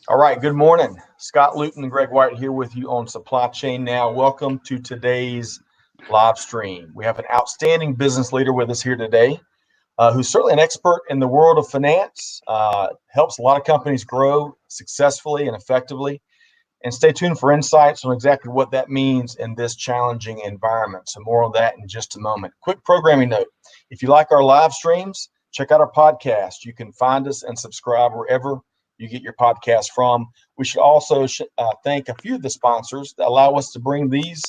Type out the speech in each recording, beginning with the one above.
All right, good morning. Scott Luton and Greg White here with you on Supply Chain Now. Welcome to today's live stream. We have an outstanding business leader with us here today who's certainly an expert in the world of finance, helps a lot of companies grow successfully and effectively. And stay tuned for insights on exactly what that means in this challenging environment. So more on that in just a moment. Quick programming note. If you like our live streams, check out our podcast. You can find us and subscribe wherever you get your podcast from. We should also thank a few of the sponsors that allow us to bring these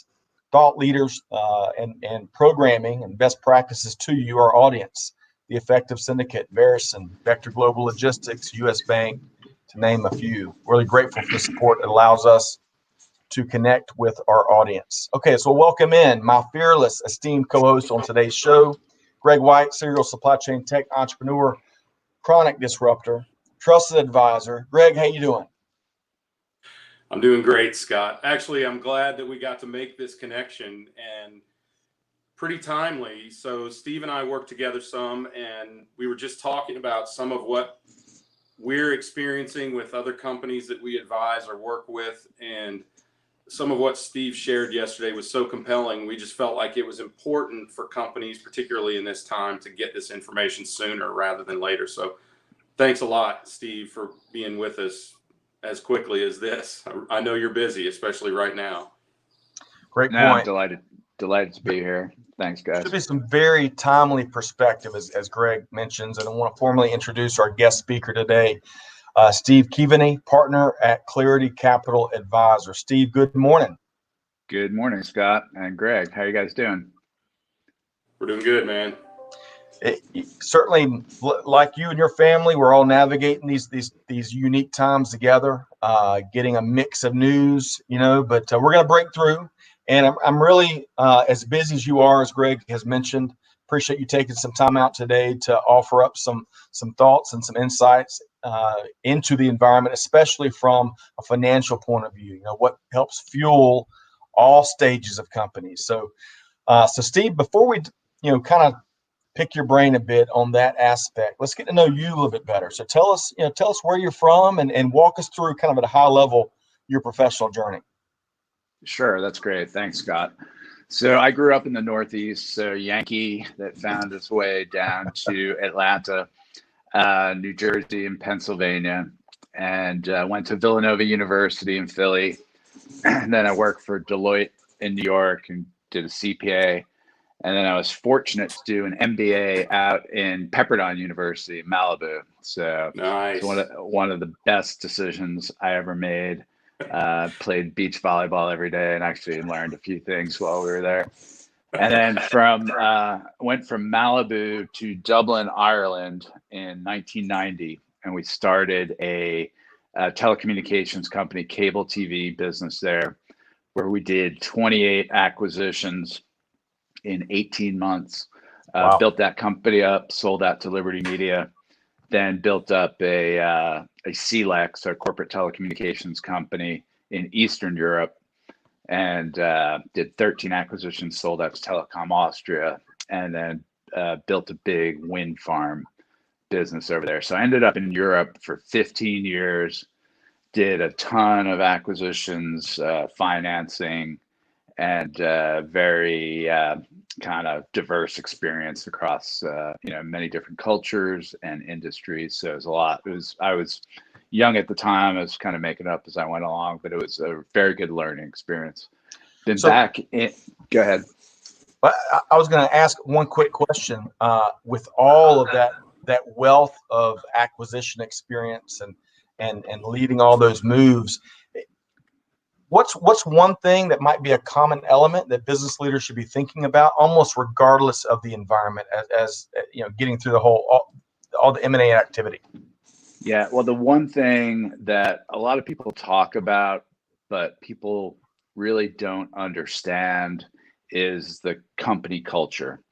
thought leaders and programming and best practices to you, our audience. The Effective Syndicate, Verison, Vector Global Logistics, US Bank, to name a few. Really grateful for the support. It allows us to connect with our audience. Okay, so welcome in my fearless, esteemed co-host on today's show, Greg White, serial supply chain tech entrepreneur, chronic disruptor, trusted advisor. Greg, how you doing? I'm doing great, Scott. Actually, I'm glad that we got to make this connection and pretty timely. So Steve and I worked together some, and we were just talking about some of what we're experiencing with other companies that we advise or work with. And some of what Steve shared yesterday was so compelling. We just felt like it was important for companies, particularly in this time, to get this information sooner rather than later. So thanks a lot, Steve, for being with us as quickly as this. I know you're busy, especially right now. Great No, point. I'm delighted to be here. Thanks, guys. Should be some very timely perspective, as Greg mentions, and I want to formally introduce our guest speaker today, Steve Keaveney, partner at Clarity Capital Advisor. Steve, good morning. Good morning, Scott and Greg. How are you guys doing? We're doing good, man. Certainly, like you and your family, we're all navigating these unique times together, getting a mix of news, but we're going to break through. And I'm really as busy as you are, as Greg has mentioned. Appreciate you taking some time out today to offer up some thoughts and some insights into the environment, especially from a financial point of view. What helps fuel all stages of companies. So Steve, before we kind of pick your brain a bit on that aspect, let's get to know you a little bit better. So tell us where you're from and walk us through kind of at a high level your professional journey. Sure, that's great. Thanks, Scott. So I grew up in the Northeast, so Yankee that found its way down to Atlanta, New Jersey, and Pennsylvania, and went to Villanova University in Philly. And then I worked for Deloitte in New York and did a CPA. And then I was fortunate to do an MBA out in Pepperdine University in Malibu. So nice. It's one of the best decisions I ever made. Played beach volleyball every day and actually learned a few things while we were there. And then went from Malibu to Dublin, Ireland in 1990. And we started a telecommunications company, cable TV business there, where we did 28 acquisitions in 18 months. Wow. Built that company up, sold that to Liberty Media, then built up a CLEX, our corporate telecommunications company in Eastern Europe, and did 13 acquisitions, sold that to Telecom Austria, and then built a big wind farm business over there. So I ended up in Europe for 15 years, did a ton of acquisitions, financing, and very kind of diverse experience across many different cultures and industries. So it was a lot. I was young at the time. I was kind of making it up as I went along, but it was a very good learning experience. Then go ahead. I was going to ask one quick question. With all of that wealth of acquisition experience and leading all those moves, what's one thing that might be a common element that business leaders should be thinking about, almost regardless of the environment, as getting through all the M&A activity? Yeah, well, the one thing that a lot of people talk about, but people really don't understand, is the company culture.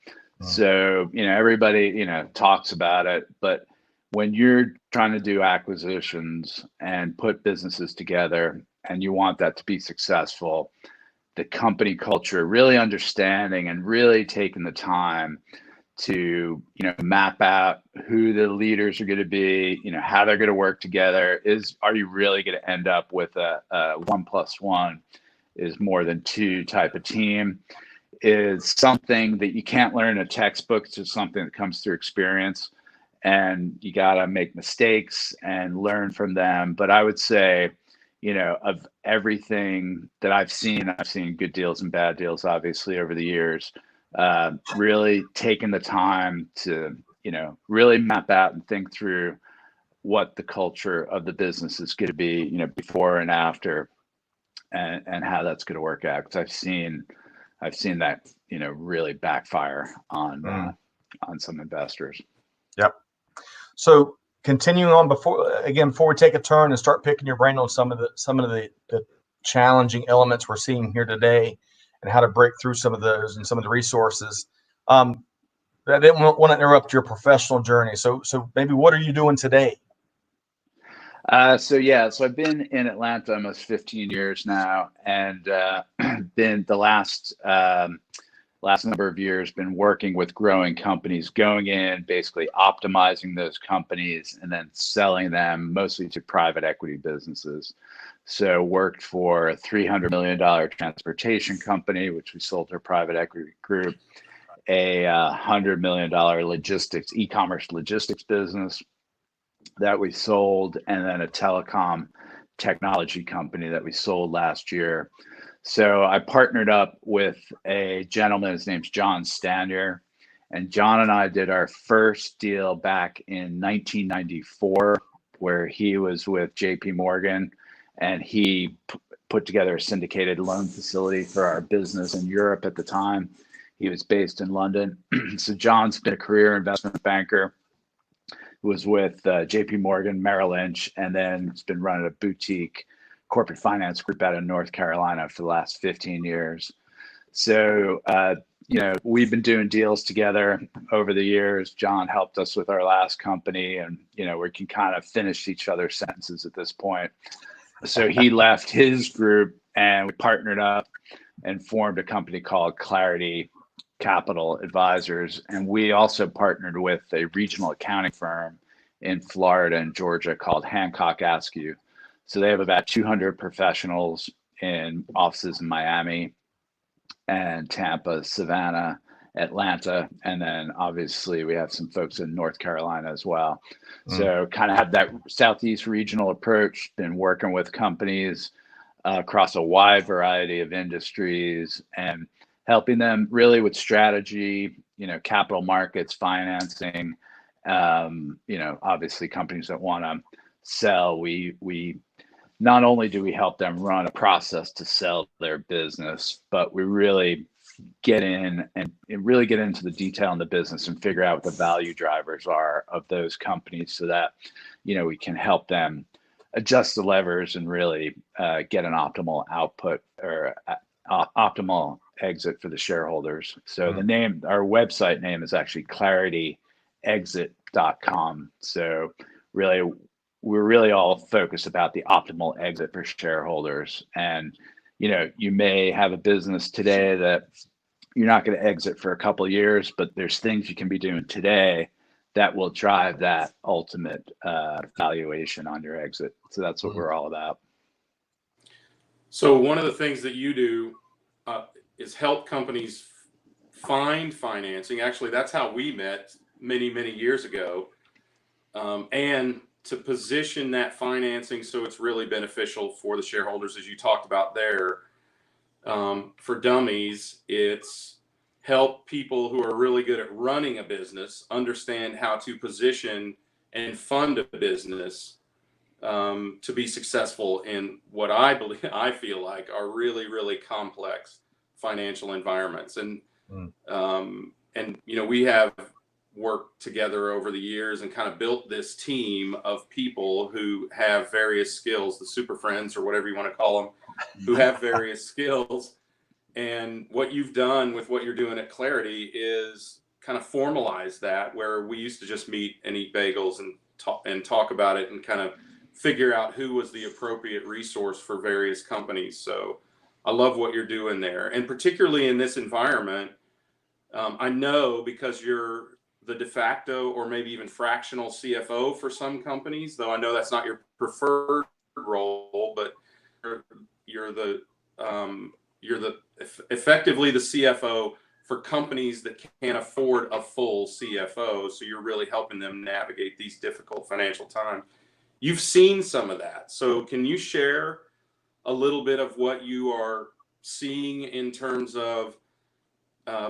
So, everybody, talks about it, but when you're trying to do acquisitions and put businesses together and you want that to be successful, the company culture, really understanding and really taking the time to, map out who the leaders are going to be, how they're going to work together. Are you really going to end up with a 1+1 is more than 2 type of team? Is something that you can't learn in a textbook. It's just something that comes through experience, and you got to make mistakes and learn from them. But I would say, of everything that I've seen good deals and bad deals, obviously, over the years. Really taking the time to, really map out and think through what the culture of the business is going to be, before and after, and how that's going to work out. Because I've seen that, really backfire on some investors. Yep. So continuing on, before we take a turn and start picking your brain on some of the challenging elements we're seeing here today, and how to break through some of those and some of the resources. I didn't want to interrupt your professional journey. So maybe what are you doing today? So I've been in Atlanta almost 15 years now, and been the last number of years been working with growing companies, going in, basically optimizing those companies, and then selling them mostly to private equity businesses. So worked for a $300 million transportation company, which we sold to a private equity group, a $100 million e-commerce logistics business that we sold, and then a telecom technology company that we sold last year. So I partnered up with a gentleman, his name's John Stanier, and John and I did our first deal back in 1994, where he was with JP Morgan, and he put together a syndicated loan facility for our business in Europe at the time. He was based in London. So John's been a career investment banker, was with JP Morgan, Merrill Lynch, and then has been running a boutique corporate finance group out of North Carolina for the last 15 years. So, we've been doing deals together over the years. John helped us with our last company, and, we can kind of finish each other's sentences at this point. So he left his group, and we partnered up and formed a company called Clarity Capital Advisors. And we also partnered with a regional accounting firm in Florida and Georgia called Hancock Askew. So they have about 200 professionals in offices in Miami and Tampa, Savannah, Atlanta, and then obviously we have some folks in North Carolina as well. So kind of have that Southeast regional approach, been working with companies across a wide variety of industries and helping them really with strategy, capital markets, financing, obviously companies that want to sell. We not only do we help them run a process to sell their business, but we really get in and really get into the detail in the business and figure out what the value drivers are of those companies, so that we can help them adjust the levers and really get an optimal output or optimal exit for the shareholders. So our website name is actually clarityexit.com. So really, we're really all focused about the optimal exit for shareholders. And you may have a business today that you're not going to exit for a couple of years, but there's things you can be doing today that will drive that ultimate valuation on your exit. So that's what we're all about. So one of the things that you do is help companies find financing. Actually, that's how we met many, many years ago. And to position that financing so it's really beneficial for the shareholders, as you talked about there. For dummies, it's help people who are really good at running a business understand how to position and fund a business to be successful in what I feel like are really, really complex financial environments. And we have worked together over the years and kind of built this team of people who have various skills, the super friends or whatever you want to call them, who have various skills. And what you've done with what you're doing at Clarity is kind of formalize that, where we used to just meet and eat bagels and talk about it and kind of figure out who was the appropriate resource for various companies. So I love what you're doing there. And particularly in this environment, I know because you're the de facto or maybe even fractional CFO for some companies, though I know that's not your preferred role, but you're effectively the CFO for companies that can't afford a full CFO. So you're really helping them navigate these difficult financial times. You've seen some of that. So can you share a little bit of what you are seeing in terms of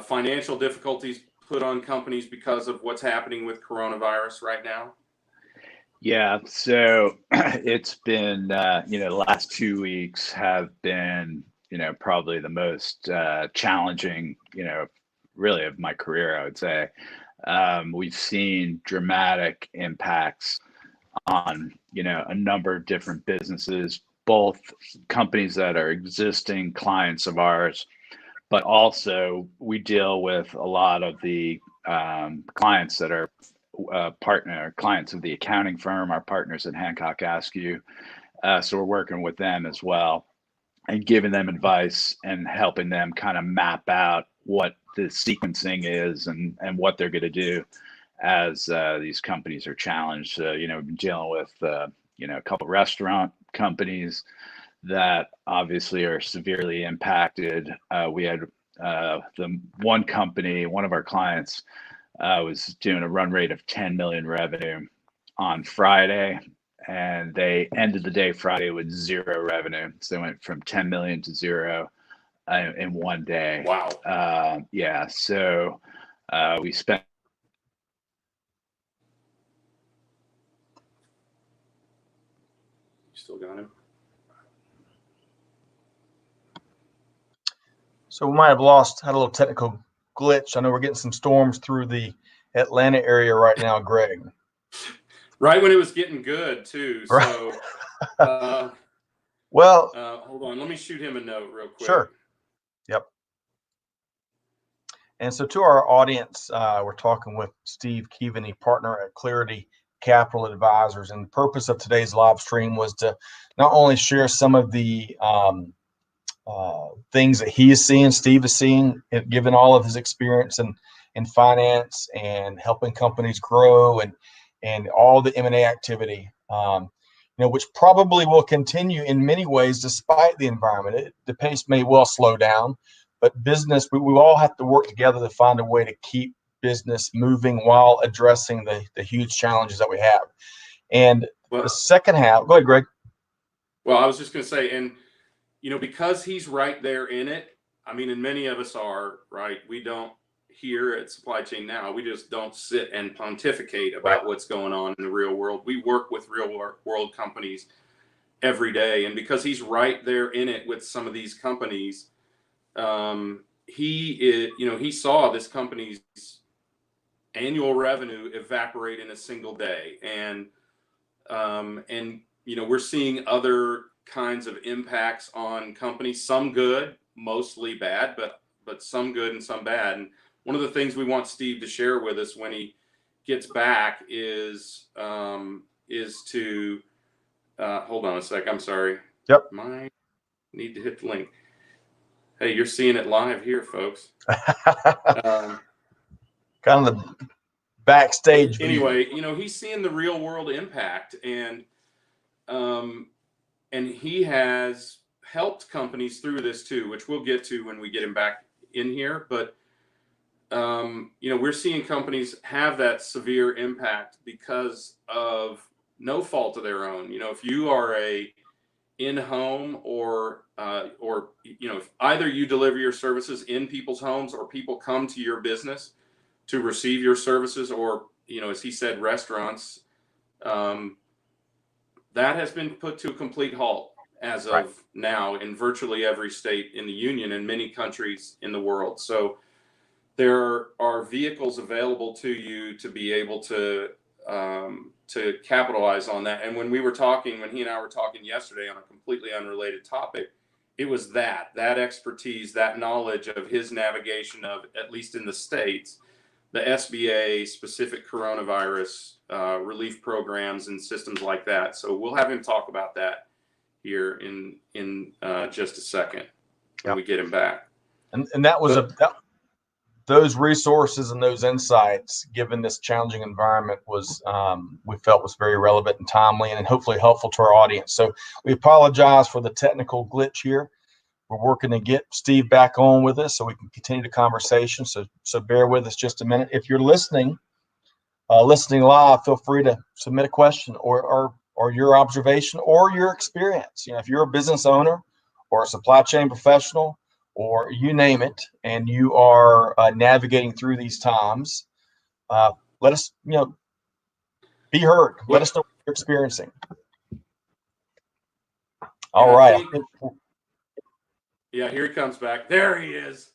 financial difficulties put on companies because of what's happening with coronavirus right now? Yeah, so it's been, the last 2 weeks have been, probably the most challenging, really of my career, I would say. We've seen dramatic impacts on, a number of different businesses, both companies that are existing clients of ours, but also we deal with a lot of the clients that are clients of the accounting firm, our partners at Hancock Askew. So we're working with them as well and giving them advice and helping them kind of map out what the sequencing is and what they're going to do as these companies are challenged. We've been dealing with, a couple restaurant companies that obviously are severely impacted. We had the one company, one of our clients, was doing a run rate of 10 million revenue on Friday, and they ended the day Friday with zero revenue. So they went from 10 million to zero in one day. Wow. Yeah. So we spent. You still got him? So we might have had a little technical glitch. I know we're getting some storms through the Atlanta area right now, Greg. Right when it was getting good too. So, well, hold on. Let me shoot him a note real quick. Sure. Yep. And so to our audience, we're talking with Steve Keaveney, partner at Clarity Capital Advisors. And the purpose of today's live stream was to not only share some of the things that he is seeing, Steve is seeing, given all of his experience in finance and helping companies grow and all the M&A activity, which probably will continue in many ways despite the environment. The pace may well slow down, but business, we all have to work together to find a way to keep business moving while addressing the huge challenges that we have. And the second half, go ahead, Greg. Well, I was just going to say, and because he's right there in it, I mean, and many of us are, right? We don't, here at Supply Chain Now, we just don't sit and pontificate about what's going on in the real world. We work with real world companies every day. And because he's right there in it with some of these companies, he saw this company's annual revenue evaporate in a single day. And we're seeing other kinds of impacts on companies, some good, mostly bad, but some good and some bad. And one of the things we want Steve to share with us when he gets back is to hold on a sec. I'm sorry. Yep. I need to hit the link. Hey, you're seeing it live here, folks. Kind of the backstage. Anyway, he's seeing the real world impact, and he has helped companies through this too, which we'll get to when we get him back in here. But we're seeing companies have that severe impact because of no fault of their own. If you are a in-home or if either you deliver your services in people's homes or people come to your business to receive your services, or as he said, restaurants, that has been put to a complete halt as of now in virtually every state in the union and many countries in the world. So there are vehicles available to you to be able to capitalize on that. And when he and I were talking yesterday on a completely unrelated topic, it was that expertise, that knowledge of his navigation of, at least in the States, the SBA specific coronavirus relief programs and systems like that. So we'll have him talk about that here in just a second when we get him back. And that was those resources and those insights, given this challenging environment, was we felt was very relevant and timely, and hopefully helpful to our audience. So we apologize for the technical glitch here. We're working to get Steve back on with us so we can continue the conversation. So bear with us just a minute. If you're listening live, feel free to submit a question or your observation or your experience. If you're a business owner or a supply chain professional, or you name it, and you are navigating through these times, let us, be heard. Let us know what you're experiencing. All right. Yeah, here he comes back. There he is.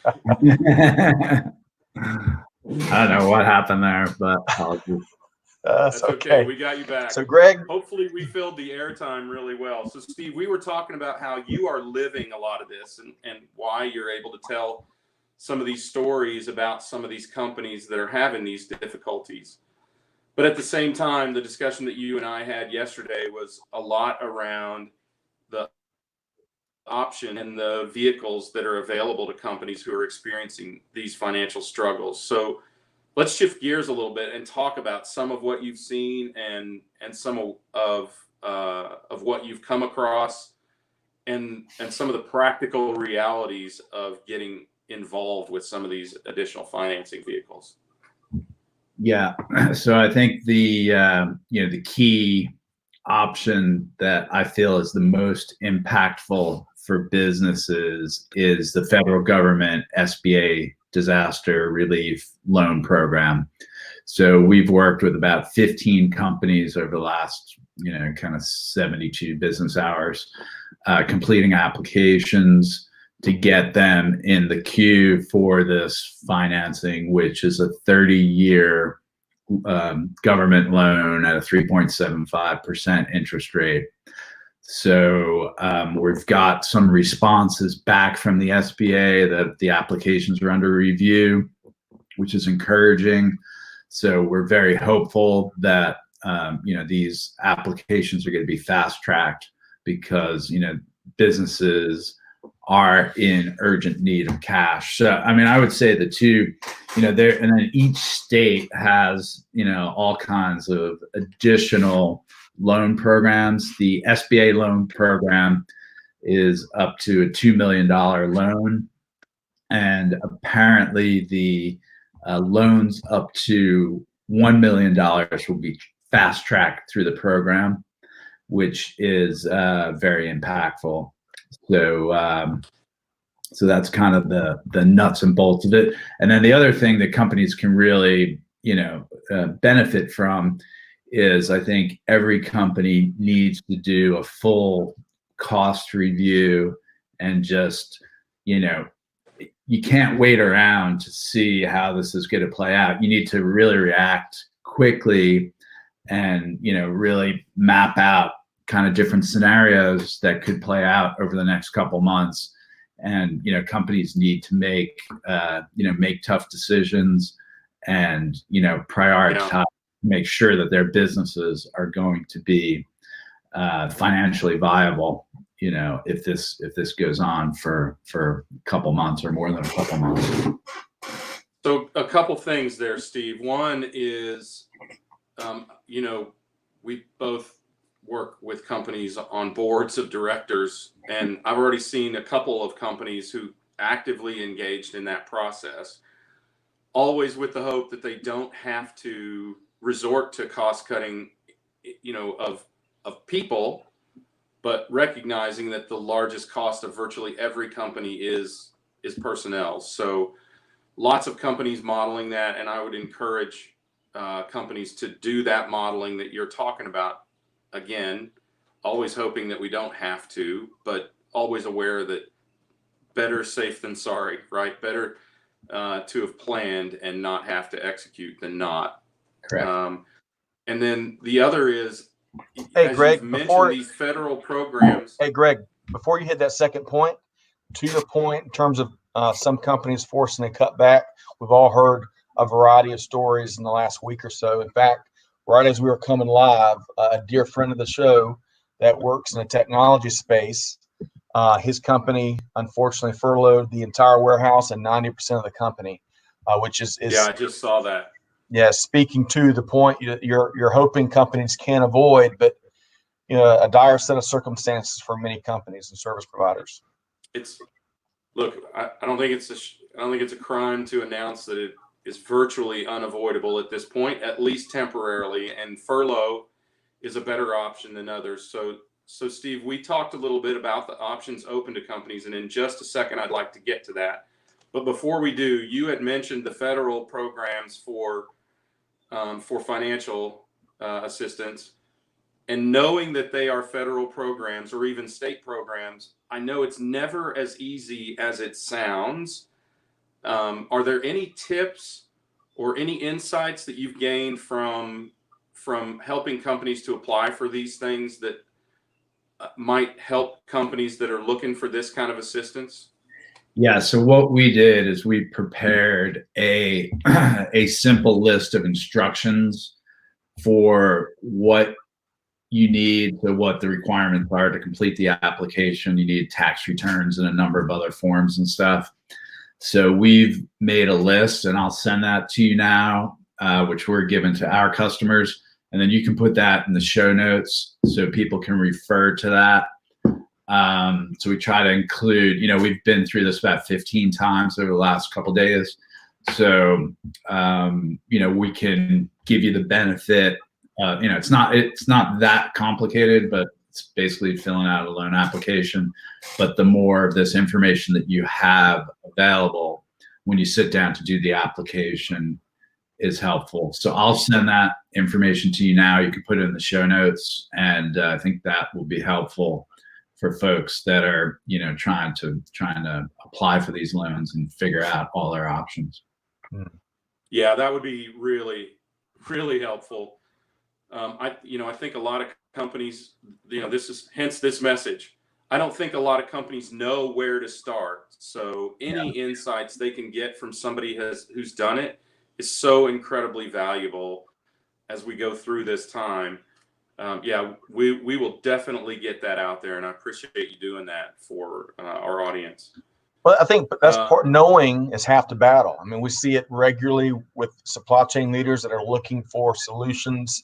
I don't know what happened there, but That's okay. We got you back. So, Greg, hopefully we filled the airtime really well. So, Steve, we were talking about how you are living a lot of this and why you're able to tell some of these stories about some of these companies that are having these difficulties. But at the same time, the discussion that you and I had yesterday was a lot around the option and the vehicles that are available to companies who are experiencing these financial struggles. So let's shift gears a little bit and talk about some of what you've seen and some of what you've come across and some of the practical realities of getting involved with some of these additional financing vehicles. Yeah. So I think the key option that I feel is the most impactful for businesses is the federal government SBA disaster relief loan program. So we've worked with about 15 companies over the last, kind of 72 business hours, completing applications to get them in the queue for this financing, which is a 30-year government loan at a 3.75% interest rate. So we've got some responses back from the SBA that the applications are under review, which is encouraging. So we're very hopeful that these applications are going to be fast-tracked because businesses are in urgent need of cash. So I would say the two, there, and then each state has all kinds of additional loan programs. The SBA loan program is up to a $2 million loan, and apparently the loans up to $1 million will be fast tracked through the program, which is very impactful. So that's kind of the nuts and bolts of it. And then the other thing that companies can really benefit from is, I think every company needs to do a full cost review and just, you can't wait around to see how this is going to play out. You need to really react quickly and, really map out kind of different scenarios that could play out over the next couple months. And, companies need to make tough decisions and, prioritize, make sure that their businesses are going to be financially viable, if this goes on for a couple months or more than a couple months. So a couple things there, Steve. One is, we both work with companies on boards of directors, and I've already seen a couple of companies who actively engaged in that process, always with the hope that they don't have to resort to cost cutting, of people, but recognizing that the largest cost of virtually every company is personnel. So lots of companies modeling that, and I would encourage companies to do that modeling that you're talking about. Again, always hoping that we don't have to, but always aware that better safe than sorry, right? Better to have planned and not have to execute than not. Correct. And then the other is, hey, Greg, these federal programs. Hey, Greg, before you hit that second point, to your point, in terms of some companies forcing to cut back, we've all heard a variety of stories in the last week or so. In fact, right as we were coming live, a dear friend of the show that works in the technology space His company unfortunately furloughed the entire warehouse and 90% of the company, which is Yeah, I just saw that. Yeah, speaking to the point you're hoping companies can't avoid, but a dire set of circumstances for many companies and service providers. Look, I don't think it's a crime to announce that it is virtually unavoidable at this point, at least temporarily, and furlough is a better option than others. So Steve, we talked a little bit about the options open to companies, and in just a second, I'd like to get to that. But before we do, you had mentioned the federal programs for financial assistance, and knowing that they are federal programs or even state programs, I know it's never as easy as it sounds. Are there any tips or any insights that you've gained from helping companies to apply for these things that might help companies that are looking for this kind of assistance? Yeah, so what we did is we prepared a simple list of instructions for what you need, to what the requirements are to complete the application. You need tax returns and a number of other forms and stuff. So we've made a list, and I'll send that to you now, which we're giving to our customers. And then you can put that in the show notes so people can refer to that. So we try to include, we've been through this about 15 times over the last couple of days. So, we can give you the benefit. It's not that complicated, but it's basically filling out a loan application. But the more of this information that you have available when you sit down to do the application is helpful. So I'll send that information to you now. You can put it in the show notes, and I think that will be helpful for folks that are, trying to apply for these loans and figure out all their options. Yeah, that would be really, really helpful. I think a lot of companies, hence this message. I don't think a lot of companies know where to start. So any insights they can get from somebody who's done it is so incredibly valuable as we go through this time. We will definitely get that out there, and I appreciate you doing that for our audience. Well, I think that's part. Knowing is half the battle. I mean, we see it regularly with supply chain leaders that are looking for solutions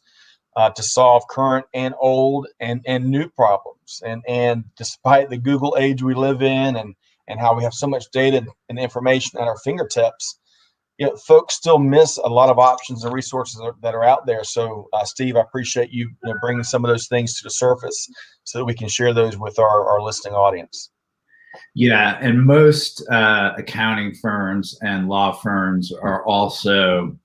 to solve current and old and new problems. And despite the Google age we live in, and how we have so much data and information at our fingertips, folks still miss a lot of options and resources that are out there. So, Steve, I appreciate you, bringing some of those things to the surface so that we can share those with our listening audience. Yeah, and most accounting firms and law firms are also,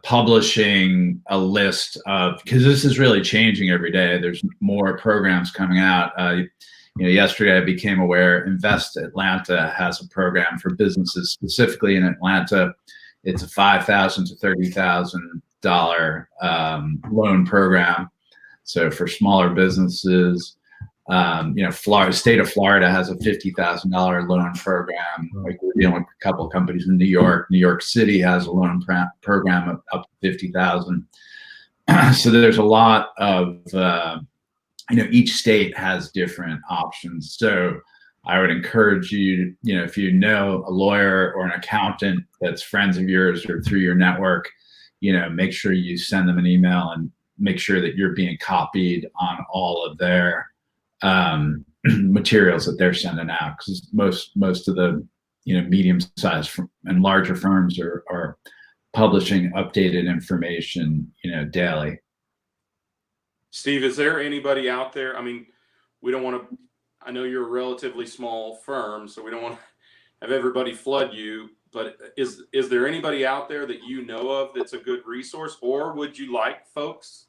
publishing a list of, because this is really changing every day. There's more programs coming out. Yesterday I became aware Invest Atlanta has a program for businesses specifically in Atlanta. It's a $5,000 to $30,000 loan program. So for smaller businesses, state of Florida has a $50,000 loan program. Like, we're dealing with a couple of companies in New York. New York City has a loan program up to $50,000. So there's a lot of, each state has different options. So I would encourage you, if you know a lawyer or an accountant that's friends of yours or through your network, make sure you send them an email and make sure that you're being copied on all of their materials that they're sending out, because most of the medium-sized and larger firms are publishing updated information daily. Steve, is there anybody out there? I mean, we don't want to. I know you're a relatively small firm, so we don't want to have everybody flood you. But is there anybody out there that you know of that's a good resource, or would you like folks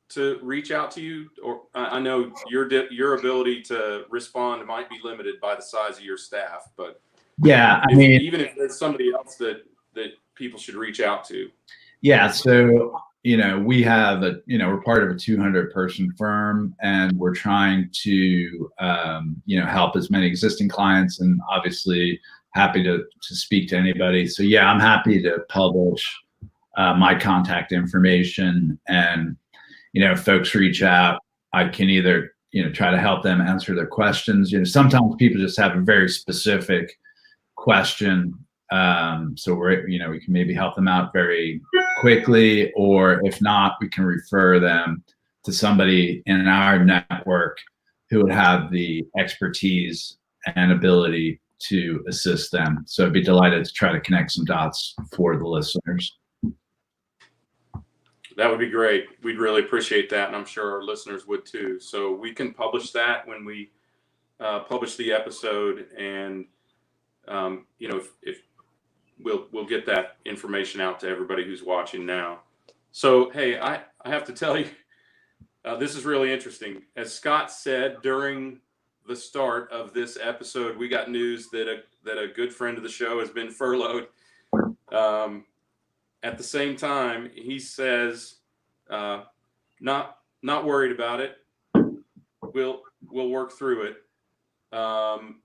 to reach out to you? Or I know your ability to respond might be limited by the size of your staff, but yeah, even if there's somebody else that people should reach out to. Yeah, so we have we're part of a 200-person firm, and we're trying to help as many existing clients, and obviously happy to speak to anybody. So yeah, I'm happy to publish my contact information, and if folks reach out, I can either, try to help them answer their questions. Sometimes people just have a very specific question. So we can maybe help them out very quickly, or if not, we can refer them to somebody in our network who would have the expertise and ability to assist them. So I'd be delighted to try to connect some dots for the listeners. That would be great. We'd really appreciate that, and I'm sure our listeners would too. So we can publish that when we publish the episode, and if we'll get that information out to everybody who's watching now. So hey, I have to tell you, this is really interesting. As Scott said during the start of this episode, we got news that a good friend of the show has been furloughed. At the same time, he says, not worried about it. We'll work through it.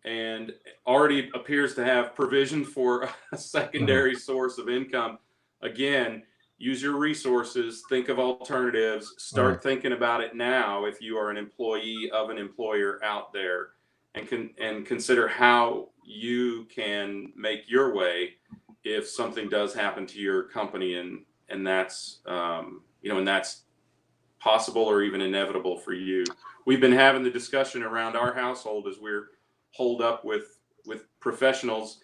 And already appears to have provision for a secondary source of income. Again, use your resources, think of alternatives, start thinking about it now if you are an employee of an employer out there, and consider how you can make your way if something does happen to your company, and that's and that's possible or even inevitable for you. We've been having the discussion around our household as we're holed up with professionals,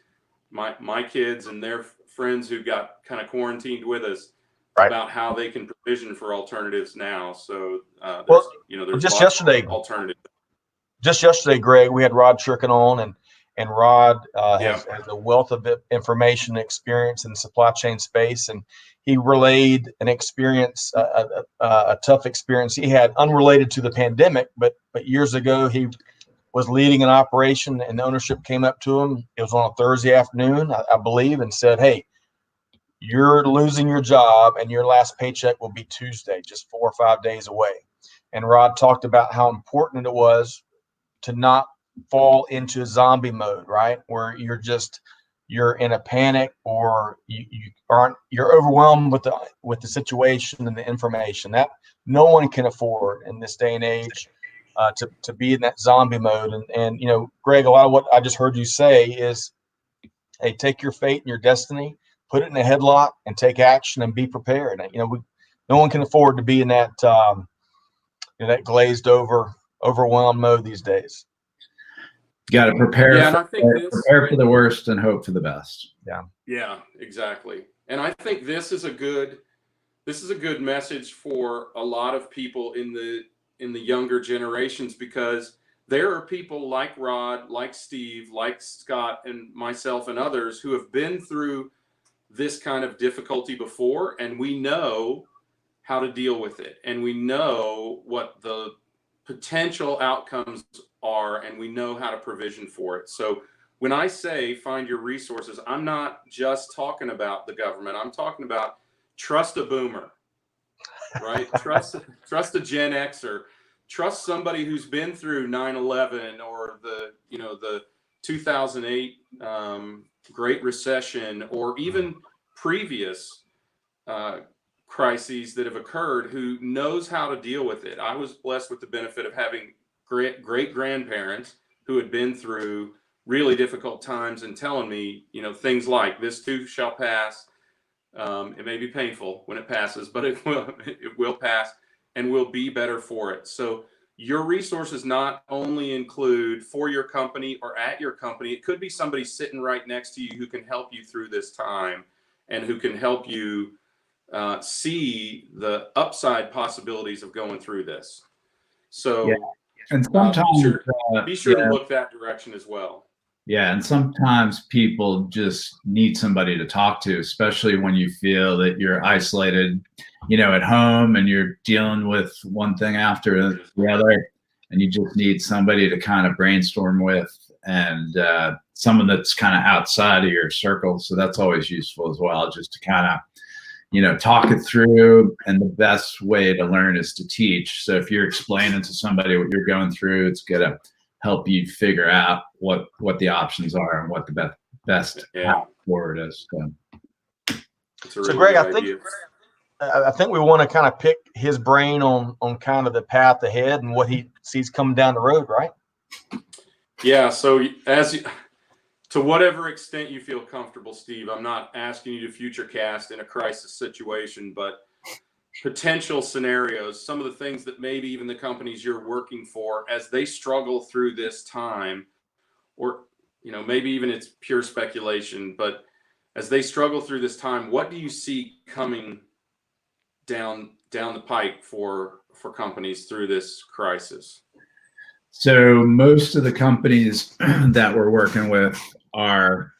my kids and their friends who got kind of quarantined with us, about how they can provision for alternatives now. So there's just yesterday, alternatives. Just yesterday, Greg, we had Rod Shirkin on, and Rod has a wealth of information and experience in the supply chain space, and he relayed an experience, a tough experience he had unrelated to the pandemic, but years ago he was leading an operation, and the ownership came up to him. It was on a Thursday afternoon, I believe, and said, "Hey, you're losing your job, and your last paycheck will be Tuesday, just 4 or 5 days away." And Rod talked about how important it was to not fall into zombie mode, right? Where you're in a panic, or you're overwhelmed with the situation and the information that no one can afford in this day and age, to be in that zombie mode. And Greg, a lot of what I just heard you say is, hey, take your fate and your destiny, put it in a headlock, and take action and be prepared. No one can afford to be in that that glazed over, overwhelmed mode these days. You got to prepare for the worst and hope for the best. Yeah, exactly. And I think this is a good message for a lot of people in the younger generations, because there are people like Rod, like Steve, like Scott and myself and others who have been through this kind of difficulty before, and we know how to deal with it, and we know what the potential outcomes are, and we know how to provision for it. So when I say find your resources, I'm not just talking about the government. I'm talking about trust a boomer, right? trust a Gen Xer, trust somebody who's been through 9/11 or the 2008 Great Recession, or even previous crises that have occurred, who knows how to deal with it. I was blessed with the benefit of having great grandparents who had been through really difficult times and telling me, things like, this too shall pass. It may be painful when it passes, but it will pass, and we'll be better for it. So your resources not only include for your company or at your company, it could be somebody sitting right next to you who can help you through this time, and who can help you see the upside possibilities of going through this. So and sometimes be sure to look that direction as well. Yeah, and sometimes people just need somebody to talk to, especially when you feel that you're isolated, at home, and you're dealing with one thing after the other, and you just need somebody to kind of brainstorm with, and someone that's kind of outside of your circle. So that's always useful as well, just to kind of talk it through. And the best way to learn is to teach. So if you're explaining to somebody what you're going through, it's gonna help you figure out what the options are and what the best path forward is. So Greg, I think I think we want to kind of pick his brain on kind of the path ahead and what he sees coming down the road, right? Yeah. So to whatever extent you feel comfortable, Steve, I'm not asking you to Futurecast in a crisis situation, but potential scenarios, some of the things that maybe even the companies you're working for, as they struggle through this time, or, maybe even it's pure speculation, but as they struggle through this time, what do you see coming down the pipe for companies through this crisis? So most of the companies that we're working with are,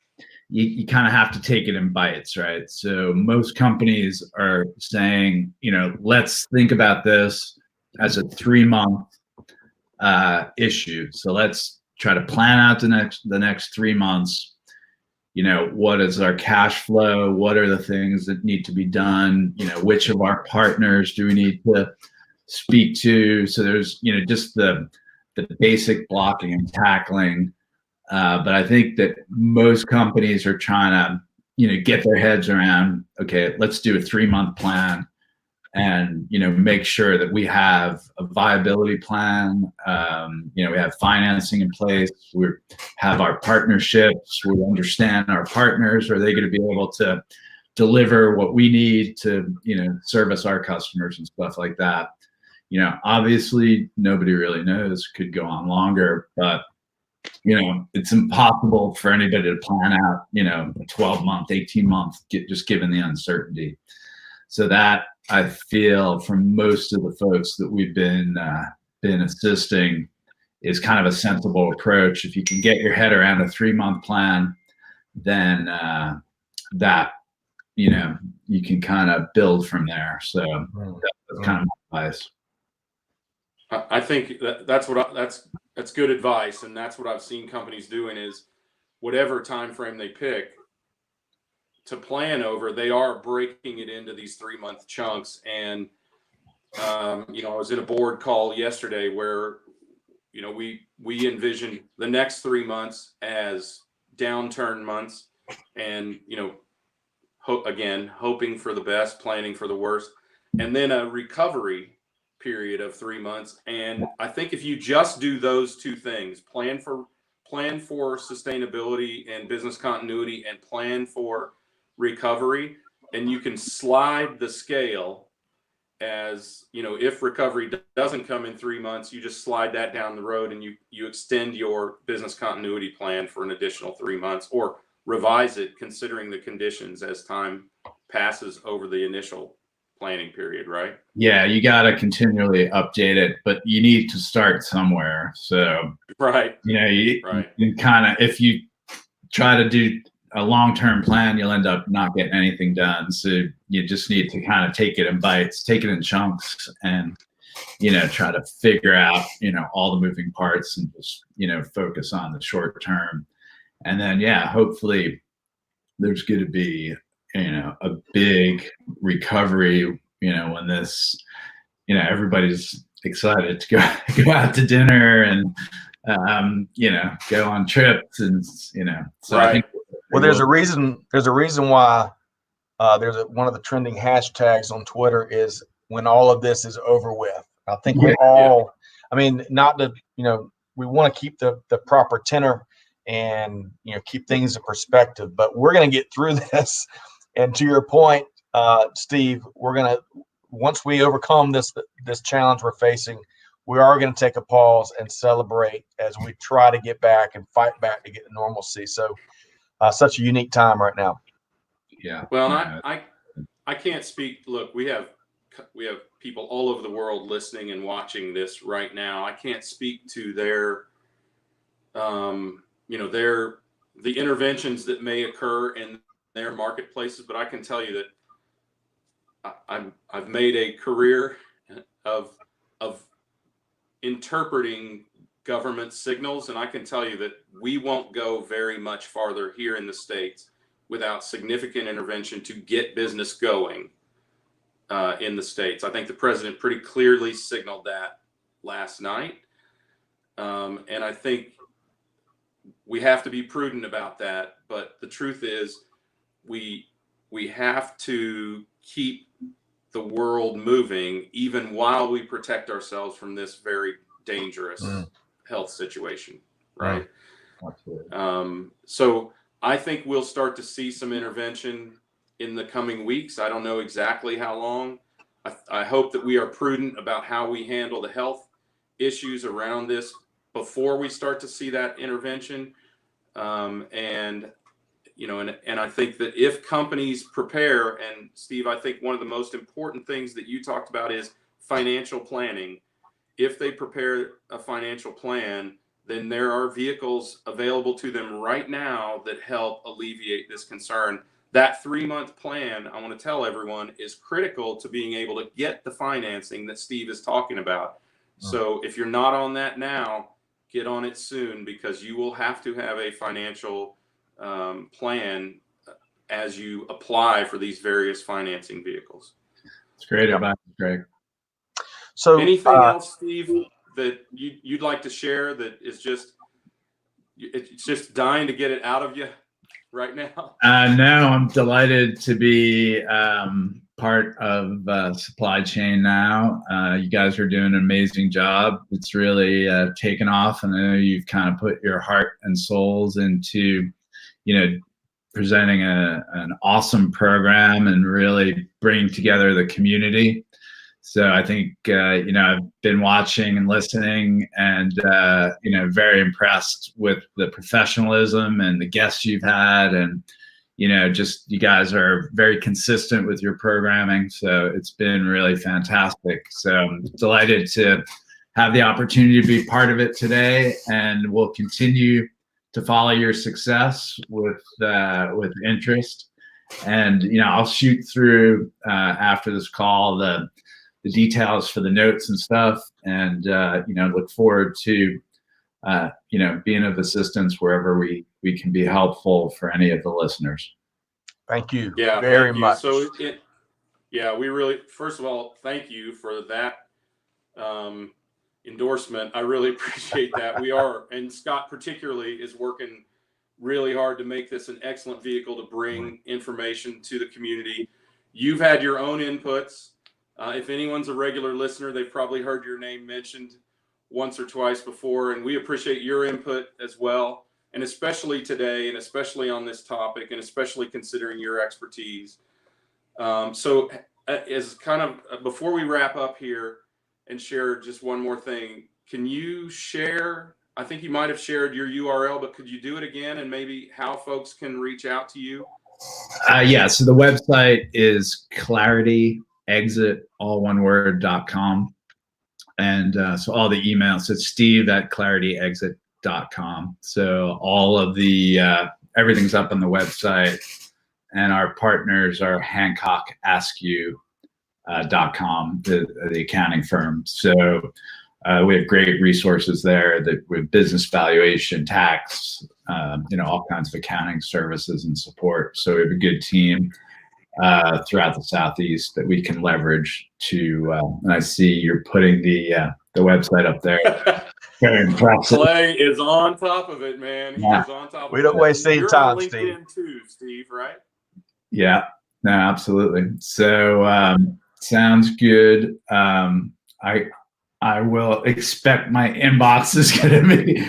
you kind of have to take it in bites, right? So most companies are saying, let's think about this as a 3-month issue. So let's try to plan out the next 3 months. What is our cash flow? What are the things that need to be done? Which of our partners do we need to speak to? So there's, just the basic blocking and tackling. But I think that most companies are trying to, get their heads around, okay, let's do a 3-month plan and, make sure that we have a viability plan. We have financing in place. We have our partnerships. We understand our partners. Are they going to be able to deliver what we need to, service our customers and stuff like that? Obviously nobody really knows, could go on longer, but it's impossible for anybody to plan out, a 12-month, 18-month, just given the uncertainty. So that, I feel, from most of the folks that we've been assisting, is kind of a sensible approach. If you can get your head around a 3-month plan, then that, you can kind of build from there. So that's kind of my advice. I think that's good advice, and that's what I've seen companies doing is whatever time frame they pick to plan over, they are breaking it into these 3-month chunks. And I was in a board call yesterday where we envisioned the next 3 months as downturn months, and hoping for the best, planning for the worst, and then a recovery period of 3 months. And I think if you just do those two things, plan for sustainability and business continuity, and plan for recovery, and you can slide the scale as, if recovery doesn't come in 3 months, you just slide that down the road, and you extend your business continuity plan for an additional 3 months, or revise it considering the conditions as time passes over the initial planning period, right? Yeah, you got to continually update it, but you need to start somewhere. So, right. You kind of, if you try to do a long-term plan, you'll end up not getting anything done. So you just need to kind of take it in bites, take it in chunks, and, try to figure out, all the moving parts, and just, focus on the short term. And then, hopefully there's going to be, a big recovery, when this, everybody's excited to go out to dinner and, go on trips, and, so right. I think, well, there's a reason why one of the trending hashtags on Twitter is when all of this is over with. I think we're all, I mean, not to, we want to keep the proper tenor and, keep things in perspective, but we're going to get through this. And to your point, Steve, once we overcome this challenge we're facing, we are going to take a pause and celebrate as we try to get back and fight back to get to normalcy. So such a unique time right now. Yeah. Well, I can't speak. Look, we have people all over the world listening and watching this right now. I can't speak to their, the interventions that may occur in their marketplaces, but I can tell you that I've made a career of interpreting government signals, and I can tell you that we won't go very much farther here in the States without significant intervention to get business going in the States. I think the president pretty clearly signaled that last night, and I think we have to be prudent about that. But the truth is, we have to keep the world moving, even while we protect ourselves from this very dangerous health situation, right? Absolutely. So I think we'll start to see some intervention in the coming weeks. I don't know exactly how long. I hope that we are prudent about how we handle the health issues around this before we start to see that intervention. And I think that if companies prepare, and Steve, I think one of the most important things that you talked about is financial planning. If they prepare a financial plan, then there are vehicles available to them right now that help alleviate this concern. That 3-month plan, I want to tell everyone, is critical to being able to get the financing that Steve is talking about. So if you're not on that now, get on it soon, because you will have to have a financial plan as you apply for these various financing vehicles. It's great advice, Greg. So anything else, Steve, that you'd like to share that is it's just dying to get it out of you right now? No, I'm delighted to be part of supply chain now. You guys are doing an amazing job. It's really taken off, and I know you've kind of put your heart and souls into, presenting an awesome program and really bringing together the community. So I think, I've been watching and listening, and, very impressed with the professionalism and the guests you've had. And, just you guys are very consistent with your programming. So it's been really fantastic. So I'm delighted to have the opportunity to be part of it today, and we'll continue to follow your success with interest. And, I'll shoot through after this call the details for the notes and stuff, and look forward to being of assistance wherever we can be helpful for any of the listeners. Thank you very much. So we really, first of all, thank you for that endorsement. I really appreciate that. We are, and Scott particularly is working really hard to make this an excellent vehicle to bring information to the community. You've had your own inputs. If anyone's a regular listener, they've probably heard your name mentioned once or twice before, and we appreciate your input as well, and especially today, and especially on this topic, and especially considering your expertise. So as kind of before we wrap up here and share just one more thing, can you share, I think you might have shared your URL, but could you do it again, and maybe how folks can reach out to you? So the website is clarityexit.com. And so all the emails, it's steve@clarityexit.com. So all of the, everything's up on the website, and our partners are hancockaskew.com, the accounting firm. So we have great resources there with business valuation, tax, all kinds of accounting services and support. So we have a good team throughout the Southeast that we can leverage to, and I see you're putting the website up there. Very impressive. Clay is on top of it, man. He is on top of it. We don't waste any time, Steve. You're on LinkedIn too, Steve, right? Yeah, no, absolutely. So sounds good. I will expect my inbox is gonna be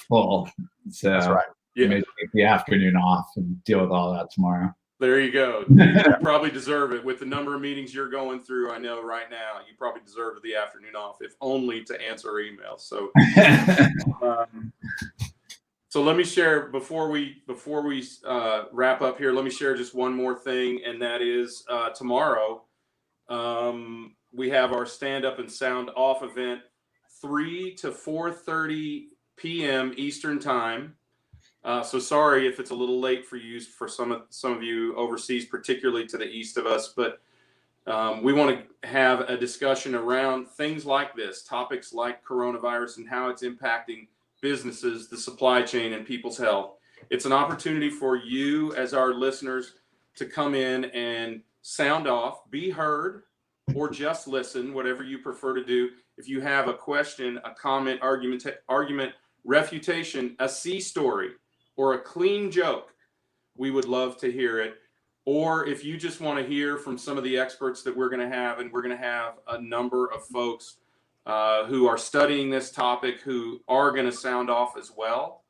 full. So that's right. Yeah. Maybe take the afternoon off and deal with all that tomorrow. There you go. You probably deserve it with the number of meetings you're going through. I know right now you probably deserve the afternoon off, if only to answer emails. So, so let me share before we wrap up here. Let me share just one more thing, and that is tomorrow we have our Stand Up and Sound Off event, 3 to 4:30 p.m. Eastern Time. So sorry if it's a little late for you, for some of you overseas, particularly to the east of us, but we want to have a discussion around things like this, topics like coronavirus and how it's impacting businesses, the supply chain, and people's health. It's an opportunity for you as our listeners to come in and sound off, be heard, or just listen, whatever you prefer to do. If you have a question, a comment, argument, refutation, a C story, or a clean joke, we would love to hear it. or if you just want to hear from some of the experts that we're going to have, and we're going to have a number of folks who are studying this topic who are going to sound off as well,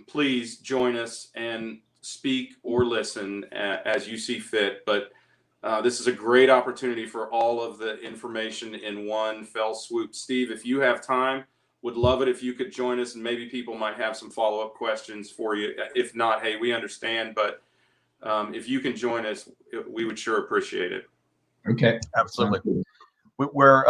please join us and speak or listen as you see fit. But this is a great opportunity for all of the information in one fell swoop. Steve, if you have time, would love it if you could join us, and maybe people might have some follow-up questions for you. If not, hey, we understand, but if you can join us, we would sure appreciate it. Okay. Absolutely. We're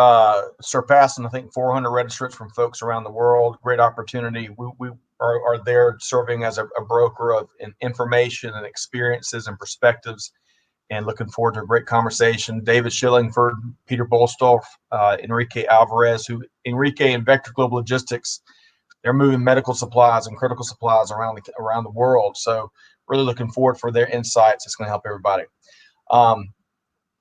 surpassing, I think, 400 registrants from folks around the world. Great opportunity. We are there serving as a broker of information and experiences and perspectives, and looking forward to a great conversation. David Schillingford, Peter Bolstorff, Enrique Alvarez, Enrique and Vector Global Logistics, they're moving medical supplies and critical supplies around the world. So really looking forward for their insights. It's going to help everybody.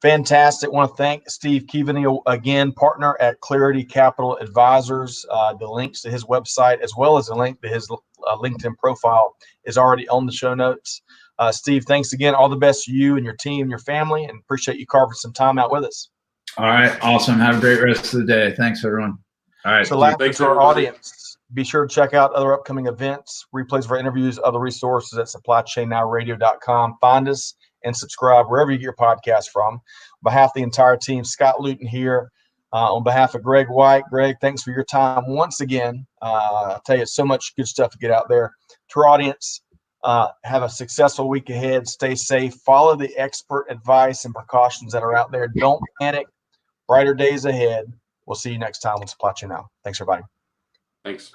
Fantastic. Want to thank Steve Keaveney, again, partner at Clarity Capital Advisors. The links to his website, as well as the link to his LinkedIn profile, is already on the show notes. Steve, thanks again. All the best to you and your team and your family, and appreciate you carving some time out with us. All right. Awesome. Have a great rest of the day. Thanks, everyone. All right. So lastly, Thanks, to our everybody. audience, be sure to check out other upcoming events, replays of our interviews, other resources at supplychainnowradio.com. Find us and subscribe wherever you get your podcast from. On behalf of the entire team, Scott Luton here. On behalf of Greg White, Greg, thanks for your time once again. I'll tell you, so much good stuff to get out there. To our audience, have a successful week ahead. Stay safe. Follow the expert advice and precautions that are out there. Don't panic. Brighter days ahead. We'll see you next time on Supply Chain Now. Thanks, everybody. Thanks.